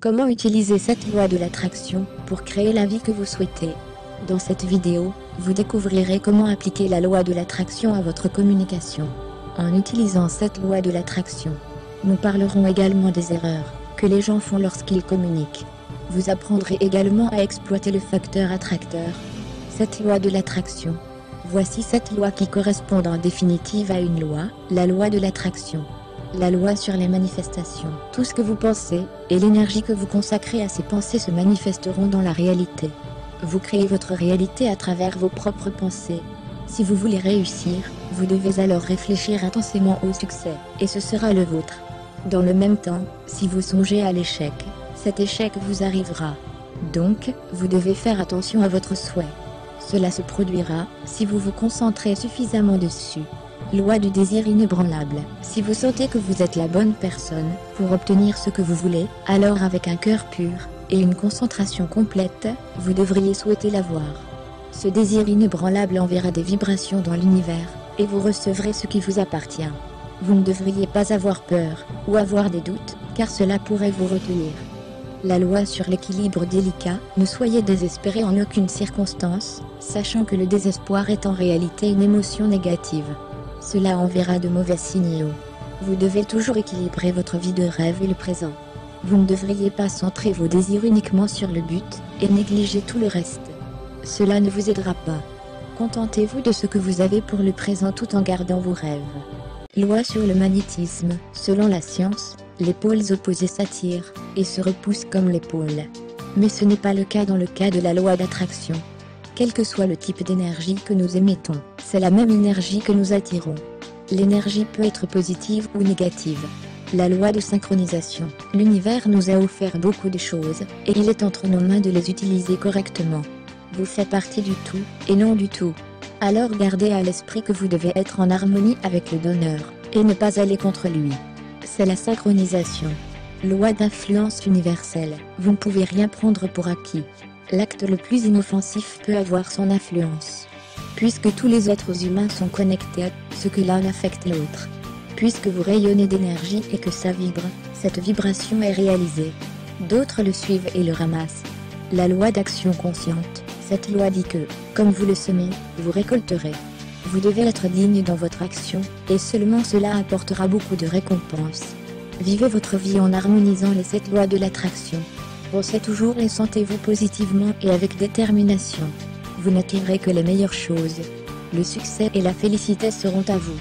Comment utiliser cette loi de l'attraction pour créer la vie que vous souhaitez? Dans cette vidéo, vous découvrirez comment appliquer la loi de l'attraction à votre communication. En utilisant cette loi de l'attraction, nous parlerons également des erreurs que les gens font lorsqu'ils communiquent. Vous apprendrez également à exploiter le facteur attracteur. Cette loi de l'attraction. Voici 7 lois qui correspondent en définitive à une loi, la loi de l'attraction. La loi sur les manifestations. Tout ce que vous pensez, et l'énergie que vous consacrez à ces pensées se manifesteront dans la réalité. Vous créez votre réalité à travers vos propres pensées. Si vous voulez réussir, vous devez alors réfléchir intensément au succès, et ce sera le vôtre. Dans le même temps, si vous songez à l'échec, cet échec vous arrivera. Donc, vous devez faire attention à votre souhait. Cela se produira, si vous vous concentrez suffisamment dessus. Loi du désir inébranlable. Si vous sentez que vous êtes la bonne personne pour obtenir ce que vous voulez, alors avec un cœur pur et une concentration complète, vous devriez souhaiter l'avoir. Ce désir inébranlable enverra des vibrations dans l'univers, et vous recevrez ce qui vous appartient. Vous ne devriez pas avoir peur, ou avoir des doutes, car cela pourrait vous retenir. La loi sur l'équilibre délicat. Ne soyez désespéré en aucune circonstance, sachant que le désespoir est en réalité une émotion négative. Cela enverra de mauvais signaux. Vous devez toujours équilibrer votre vie de rêve et le présent. Vous ne devriez pas centrer vos désirs uniquement sur le but, et négliger tout le reste. Cela ne vous aidera pas. Contentez-vous de ce que vous avez pour le présent tout en gardant vos rêves. Loi sur le magnétisme. Selon la science, les pôles opposés s'attirent, et se repoussent comme les pôles. Mais ce n'est pas le cas dans le cas de la loi d'attraction. Quel que soit le type d'énergie que nous émettons, c'est la même énergie que nous attirons. L'énergie peut être positive ou négative. La loi de synchronisation. L'univers nous a offert beaucoup de choses, et il est entre nos mains de les utiliser correctement. Vous faites partie du tout, et non du tout. Alors gardez à l'esprit que vous devez être en harmonie avec le donneur, et ne pas aller contre lui. C'est la synchronisation. Loi d'influence universelle. Vous ne pouvez rien prendre pour acquis. L'acte le plus inoffensif peut avoir son influence. Puisque tous les êtres humains sont connectés à ce que l'un affecte l'autre. Puisque vous rayonnez d'énergie et que ça vibre, cette vibration est réalisée. D'autres le suivent et le ramassent. La loi d'action consciente. Cette loi dit que, comme vous le semez, vous récolterez. Vous devez être digne dans votre action, et seulement cela apportera beaucoup de récompenses. Vivez votre vie en harmonisant les 7 lois de l'attraction. Pensez toujours et sentez-vous positivement et avec détermination. Vous n'attirerez que les meilleures choses. Le succès et la félicité seront à vous.